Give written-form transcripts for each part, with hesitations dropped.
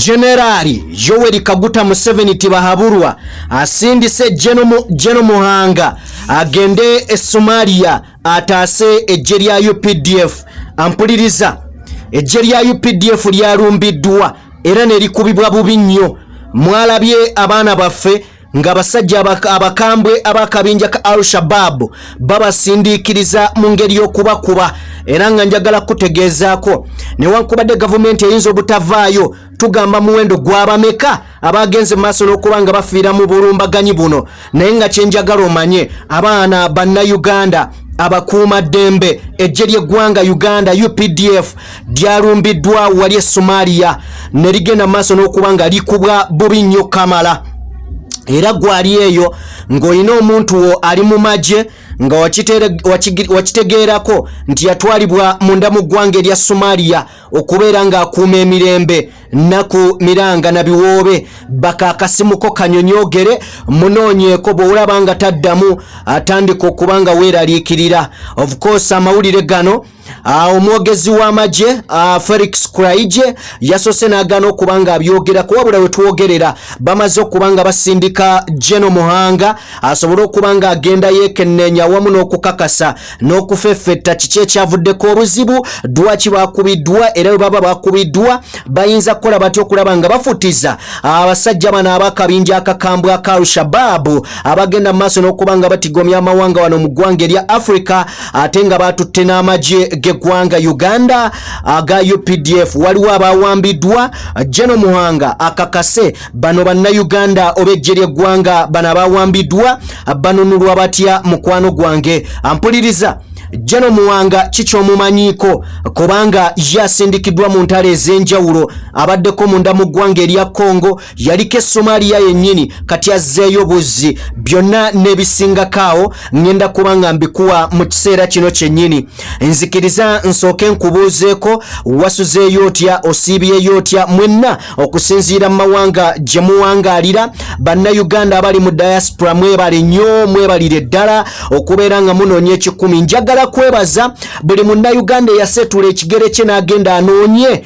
Generali Yoweri Kaguta Museveni tibahaburwa Asindisse Gen.Muhanga agende Somalia atase ejje lya Updf ampuliriza ejje lya Updf lyalumbiddwa era ne likubibwa bubi nnyo. Mwalabye abaana baffe nga basajja abakambwe abakabinja ka Al-Shabaab babasindikiriza mu ngeri y'okubakuba era nga njagala kutegeezaako newankubadde gavumenti eyinza obutavaayo tugamba muwendo gw'abameka abagenze mu maaso n'okuba nga bafiira mu bulumbaganyi buno, naye nga kyenjagala omanye abaana bannayuganda abakuuma ddembe ejje ly'eggwanga Uganda UPDF lyalumbiddwa wali e Somalia ne ligenda mu maaso n'okuba nga likubwa bubi nnyo kamala. Era gwali eyo ng'olina omuntu wo ali mu magye nga wakitegeerako nti yatwalibwa munda mu ggwanga erya Somalia okubeera ng'akuuma emirembe naku miranga na biwoobe bakakasimuko kanyonyogere munoonyeeko bw'olaba nga taddamu atandika okuba nga weeraliikirira. Of course amawulire gano omwogezi w'amagye Felix Kuraije yasose n'agaana okuba nga abyogerako, wabula we twogerera bamaze okuba nga basindika Gen.Muhanga asobole okuba nga agenda yeekennenya wamu n'okukakasa n'okufeffetta kiki ekyavuddeko obuzibu, dwaki bakubiddwa era bwe baba bakubiddwa bayinza kukola batya okulaba nga bafutiza abasajja bano abakabinja akakambwe aka Al-Shabaab abagenda mu maaso n'okuba nga batigomya amawanga wano mu ggwanga erya Africa ate nga batutte n'amagye g'eggwanga Uganda aga UPDF. Waliwo abawambiddwa Gen.Muhanga akakase bano bannayuganda oba ejje ly'eggwanga bano abawambiddwa banunulwa batya mukwano gwange ampuliriza. Gen.Muhanga kikyomumanyiiko kubanga yasindikiddwa mu ntalo ez'enjawulo abaddeko munda mu ggwanga erya Congo yaliko Somalia yennyini kati azzeeyo buzzi byonna n'ebisingakaawo ngenda kuba nga mbikuwa mu kiseera kino kyennyini. Nzikiriza nsooke nkubuuzeeko wasuzeeyo otya osiibyeyo otya mwenna okusinziira mu mawanga gye muwangaalira bannayuganda abali mu diaspora mwebale nnyo mwebalire ddala okubeera nga munoonya ekikumi. Njagala kwebaza buli munnayuganda eyasetula ekigere kye n'agenda anoonye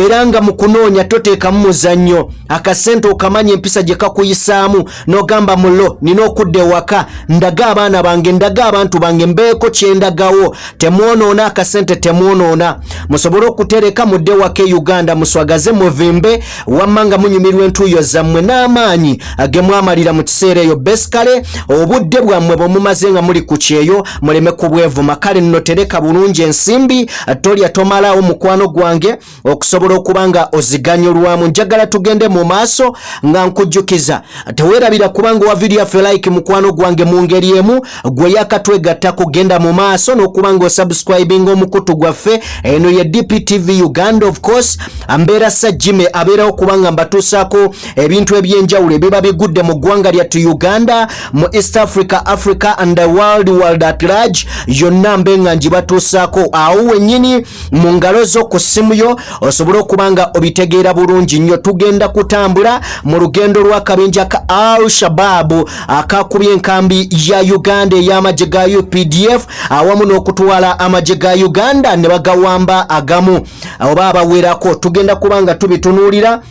era nga mu kunoonya toteekamu muzannyo akasente okamanya empisa gye kakuyisaamu n'ogamba mulo nina okudda ewaka ndaga abaana bange ndaga abantu bange mbeeko kyendagawo temwonoona akasente temwonoona musobole okutereka mudde waka e Uganda muswagaze muvimbe wamma nga munyumirwa entuuyo zammwe n'amaanyi ge mwamalira mu kiseera eyo besikale obudde bwammwe bwe mumaze nga muli ku kyeyo muleme kubwevuma. Kale nno tereka bulungi ensimbi tolya tomalawo mukwano gwange okusobola okubanga oziganya olwamu. Njagala tugende mu maaso nga nkujjukiza teweerabira kubanga wavidiyo yaffe like mukwano gwange mu ngeri emu gwe yakatwegatta kugenda mu maaso n'okubanga osubscribinga omukutu gwaffe eno ye DPTV Uganda. Of course ambeera Sajjime abeerawo kubanga mbatuusaako ebintu ebyenjawulo ebiba bigudde mu ggwanga lyattu Uganda mu East Africa and the world at large yonna mbe nga njibatuusaako awo wennyini mu ngalo zo ku ssimu yo osobole okubanga obitegeera bulungi nnyo. Tugenda kutambula mu lugendo lw'akabinja ka Al-Shabaab akakubye enkambi ya Uganda ey'amagye ga UPDF awamu n'okutwala amagye ga Uganda ne bagawamba agamu oba abawerako. Tugenda kubanga tubitunuulira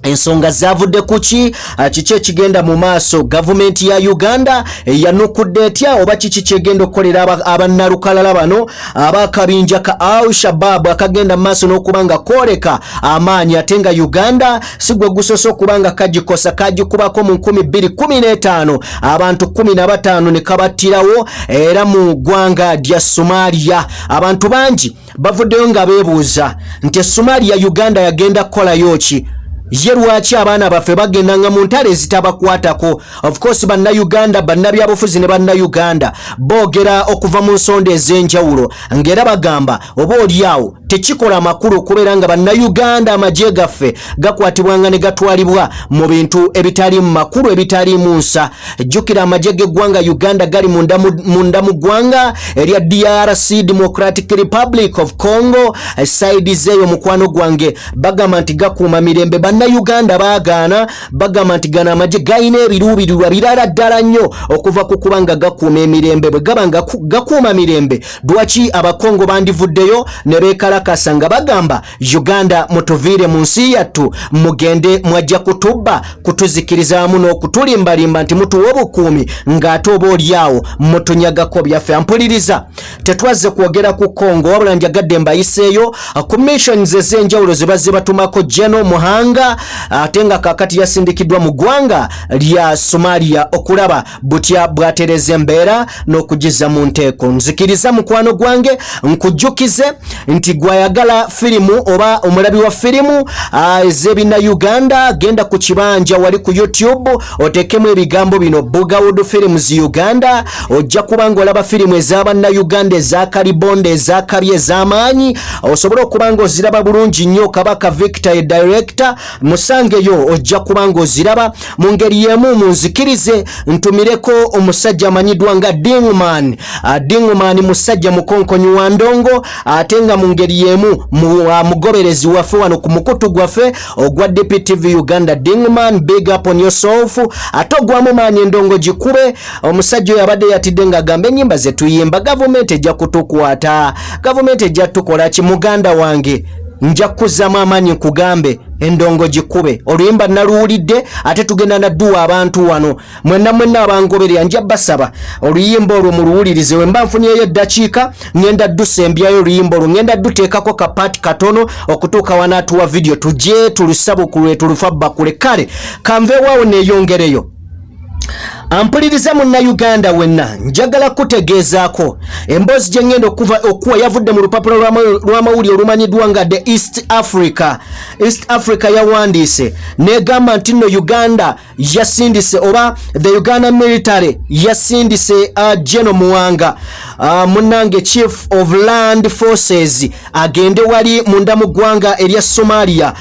ensonga zavudde kuki kiki ekigenda mu maaso. Gavumenti ya Uganda yanukudde etya oba kiki kyegenda okukolera abannalukalala bano abakabinja ka Al-Shabaab akagenda mu maaso n'okubanga koleka amaanyi ate nga Uganda si gwe gusoose okubanga kagikosa kagikubako mu 2015 abantu 15 ne kabattirawo era mu ggwanga lya Somalia. Abantu bangi bavuddeyo nga beebuuza nti Somalia Uganda yagenda kukolayo ki ye lwaki abaana baffe bagendanga mu ntale ezitabakwatako. Of course bannayuganda bannabyabufuzi ne bannayuganda boogera okuva mu nsonda ez'enjawulo ng'era bagamba oba oliawo tekikola makulu okubeera nga bannayuganda amagye gaffe gakwatibwanga ne gatwalibwa mu bintu ebitali mu makulu ebitali mu nsa. Jjukira amagye g'eggwanga Uganda gali munda mu ggwanga erya DRC Democratic Republic of Congo side zeeyo mukwano gwange bagamba nti gakuuma mirembe Uganda bagana bagamba nti gana amagye gayina ebiruubirirwa birala ddala nnyo okuva ku kubanga gakuuma emirembe bwe gabanga gakuuma mirembe lwaki abakongo bandivuddeyo ne beekalakasa nga bagamba Uganda mutuviire mu nsi yattu mugende mwajja kutubba kutuzikiriza wamu n'okutulimbalimba nti mutuwa obukuumi ng'ate oba olyawo mutunyagako byaffe. Ampuliriza tetwazze kwogera ku Kongo wabula njagadde mbayiseeyo ku missions ez'enjawulo ze bazze batumako Gen.Muhanga ate nga kaakati yasindikiddwa mu ggwanga lya Somalia okulaba butya bwatereza embeera n'okugizza mu nteeko. Nzikiriza mukwano gwange nkujjukize nti gwayagala firimu oba omulabi wa firimu ez'ebinna Uganda genda ku kibanja wali ku YouTube otekemu ebigambo bino Bugawood Films Uganda ojja kubanga olaba firimu ez'abanna Uganda ezakalibonde ezakabye ez'amaanyi osobola okubanga oziraba bulungi nnyo Kabaka Victor ye director musangeyo ojja kubanga oziraba mu ngeri y'emu munzikirize ntumireko omusajja amanyiddwa nga Dingman musajja mukonkonyi wa ndongo ate nga mu ngeri y'emu mugoberezi waffe wano ku mukutu gwaffe ogwa DPTV Uganda. Dingman, big up on yourself. Ate ogwamu maanyi endongo gikube omusajja oyo abadde yatidde nga agamba ennyimba ze tuyimba gavumenti ejja kutukwata, gavumenti ejja tukola ki muganda wange nja kuzzamu amaanyi nkugambe endongo gikube oluyimba naluwulidde ate tugenda nadduwa abantu wano mwenna abangoberera nja basaba oluyimba olwo muluwulirize we mba nfunyeyo eddakiika ngenda ddusembyayo oluyimba olwo ngenda dduteekako kapaati katono okutuuka wanaatuwa video tujje tulusabukulu tulufabba kule kale kanveewaawo neeyongereyo. Ampuliriza munna Uganda wenna njagala kutegeezaako emboozi gye ngenda okuwa yavudde mu lupapula lw'amawulire olumanyiddwa nga the East Africa yawandiise negamba nti nno Uganda yasindise oba the Uganda military yasindise Gen.Muhanga munnange chief of land forces agende wali munda mu ggwanga erya Somalia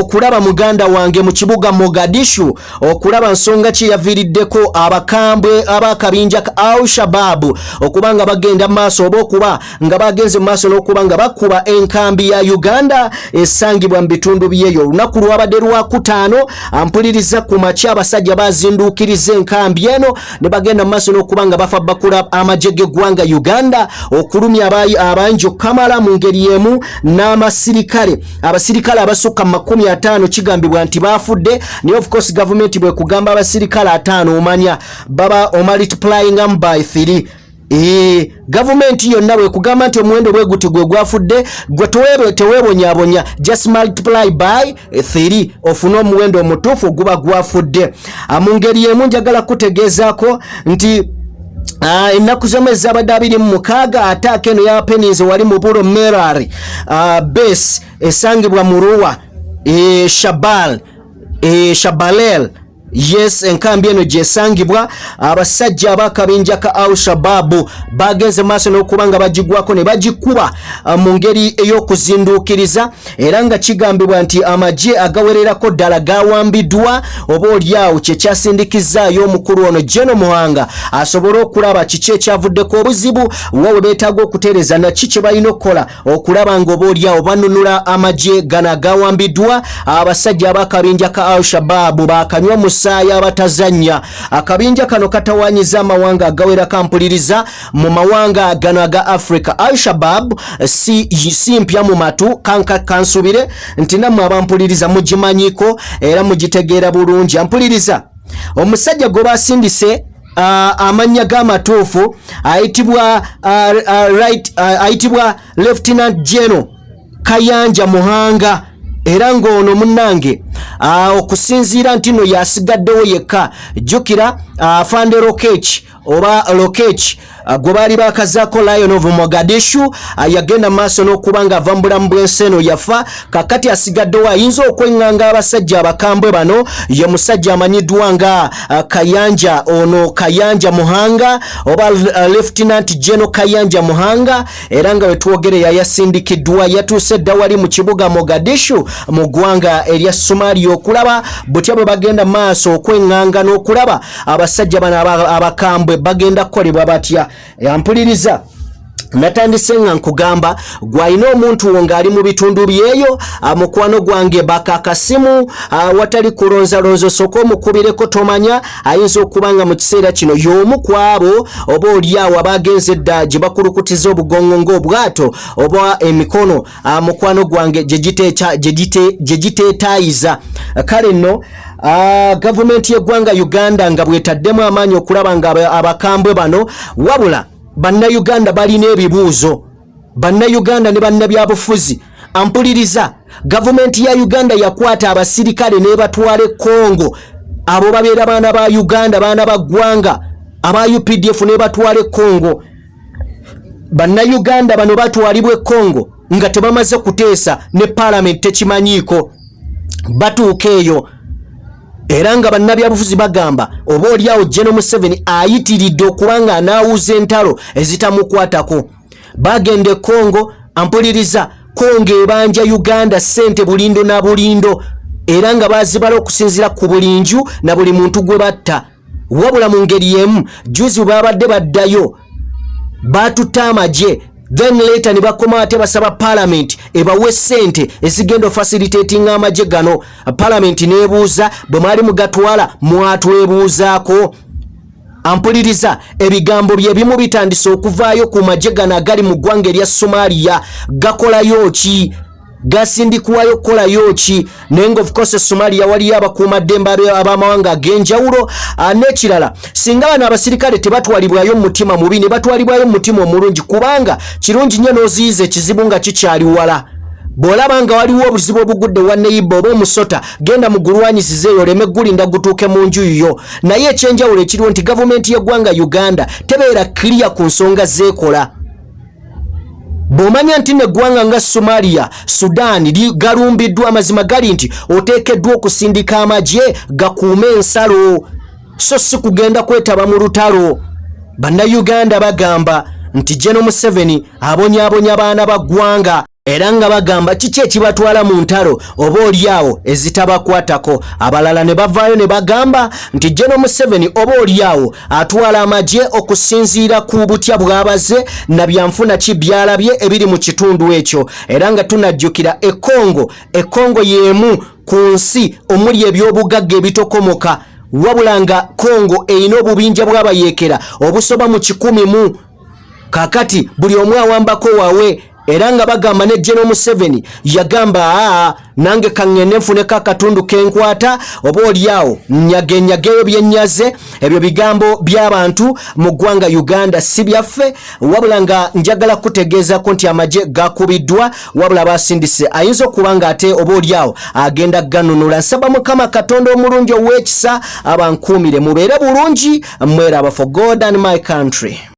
okulaba muganda wange mu kibuga Mogadishu okulaba nsonga ki yaviiriddeko abakambwe abakabinja ka Al-Shabaab okubanga bagenda maaso oba okuba nga bagenze maaso n'okubanga bakuba enkambi ya Uganda esangibwa mu bitundu byeyo. Olunaku lwabadde lwa kutaano ampuliriza ku makya abasajja bazinduukiriza enkambi eno ne bagenda maaso n'okubanga bafa bakula amagye g'eggwanga Uganda okulumya abangi okamala mu ngeri y'emu n'abasirikale abasukka 50 kigambibwa nti baafudde naye of course government bwe kugamba abasirikale 5 omanya baba multiplying by 3 government yonna bwe kugamba nti omuwendo bwe guti gwe gwafudde gwe teweebonyabonya just multiply by 3 ofuna omuwendo omutuufu guba gwafudde. Mu ngeri y'emu njagala kutegeezaako nti ennaku z'omwezi abadde 26 ataaka eno ya Pennies wali mu Bulo Merari base esangibwa mu Ruwa Shabalel. Yes, enkambi eno gyesangibwa abasajja abakabinja ka Al-Shabaab bagenze maaso n'okubanga bagigwako ne bagikuba mu ngeri ey'okuzinduukiriza era nga kigambibwa nti amagye agawererako ddala gawambiddwa oba olyawo kye kyasindikizaayo omukulu ono Gen.Muhanga asobole okulaba kiki ekyavuddeko obuzibu wawe beetaaga okutereeza naki kye balina okukola okulaba nga oba olyawo banunula amagye gano agawambiddwa abasajja abakabinja ka Al-Shabaab bakanywa musaya abatazanya. Akabinja kano katawanyiza amawanga agawera kampuliriza mu mawanga gano aga Africa. Al-Shabaab si mpya mu matu kansubire nti nammwe abampuliriza mugimanyiko era mugitegeera bulungi. Ampuliriza omusajja gwe basindise amanya g'amatuufu ayitibwa Lieutenant General Kayanja Muhanga era ng'ono munnange okusinziira nti no yasigaddewo yekka jjukira afande Lokech oba Lokech gwe baali bakazaako Lion of Mogadishu yagenda maaso n'okuba nga ava mu bulamu bw'ensi eno yafa kakati asigaddewo ayinza okweŋŋanga abasajja abakambwe bano ye musajja amanyiddwa nga Kayanja Muhanga oba Lieutenant General Kayanja Muhanga era nga wetwogere yayasindikiddwa yatuuse dda wali mu kibuga Mogadishu mu ggwanga erya Somalia okulaba butya bwe bagenda maaso okweŋŋanga n'okulaba abasajja bano abakambwe bagenda kukolebwa batya. Ampuliriza natandise nga nkugamba gwalina omuntu wo ng'ali mu bitundu byeyo mukwano gwange baka akasimu watali kulonzalonzo soko omukubireko tomanya ayinza okuba nga mu kiseera kino y'omu ku abo oba oliawo abagenze edda gye bakulukutiza obugongo ng'obwato oba emikono mukwano gwange gye giteetaayiza kale nno gavumenti y'eggwanga Uganda nga bwetaddemu amaanyi okulaba nga abakambwe bano wabula Bannayuganda balina ebibuuzo. Bannayuganda ne bannabyabufuzi ampuliriza gavumenti ya Uganda yakwata abasirikale ne batwale Kongo abo babeera baana ba Uganda baana ba ggwanga aba Updf ne batwale Kongo. Bannayuganda bano batwalibwe Kongo nga tebamaze kuteesa ne parliament tekimanyiiko batuuka eyo. Era nga bannabyabufuzi bagamba oba oliawo Gen. Museveni ayitiridde okubanga anaawuza entalo ezitamukwatako. Bagende Kongo ampuliriza Kongo ebanja Uganda ssente bulindo na bulindo era nga bazibala okusinzira ku bulinju na buli muntu gwe batta. Wabula mu ngeri y'emu juzi babadde baddayo batutta Amagye then later ne bakoma ate basaba parliament ebawe ssente ezigenda facilitating Amagye gano. Parliament nebuuza bwe mwali mugatwala mwatwebuuzaako. Ampuliriza ebigambo bye bimu bitandise okuvaayo ku magye gano agali mu ggwanga erya Somalia. Gakolayo ki? Gasindikwayo kolayo ki? Nengo of course Somalia waliyo abakuumaddembe ab'amawanga ag'enjawulo n'ekirala singa bano abasirikale tebatwalibwayo mu mutima mubi ne batwalibwayo mu mutima omulungi kubanga kirungi nnyo n'oziyiza ekizibu nga kikyali wala. Bw'olaba nga waliwo obuzibu obugudde wa neighbor oba omusota genda mugulwanyisize eyo oleme gulinda gutuuke mu nju yo. Naye ekyenjawulo ekiriwo nti gavumenti y'eggwanga Uganda tebeera clear ku nsonga zeekola. Bw'omanya nti n'eggwanga nga Somalia, Sudan galumbiddwa amazima gali nti oteekeddwa okusindika amagye gakuume ensalo so si kugenda kwetaba mu lutalo. Bannayuganda bagamba nti Gen. Museveni abonyaabonya baana ba ggwanga era nga bagamba kiki ekibatwala mu ntalo oba oliawo ezitabakwatako. Abalala ne bavaayo ne bagamba nti Gen. Museveni oba oliawo atwala amagye okusinziira ku butya bwabaze na byanfuna ki byalabye ebiri mu kitundu ekyo. Era nga tunajjukira Ekongo y'emu ku nsi omuli ebyobugagga ebitokomoka wabula nga Kongo erina obubinja bw'abayeekera obusoba mu 100 kakati buli omu awambako wawe. Era nga bagamba ne Gen. Museveni yagamba nange kangende nfuneko akatundu kenkwata oba oliawo nyageyo byenyaze. Ebyo bigambo by'abantu mu ggwanga Uganda si byaffe wabula nga njagala kutegeezako nti amagye gakubiddwa wabula Asindisse ayinza okuba nga ate oba oliawo agenda ganunula. Nsaba Mukama Katonda omulungi ow'ekisa abankuumire mubeere bulungi mweraba for God and my country.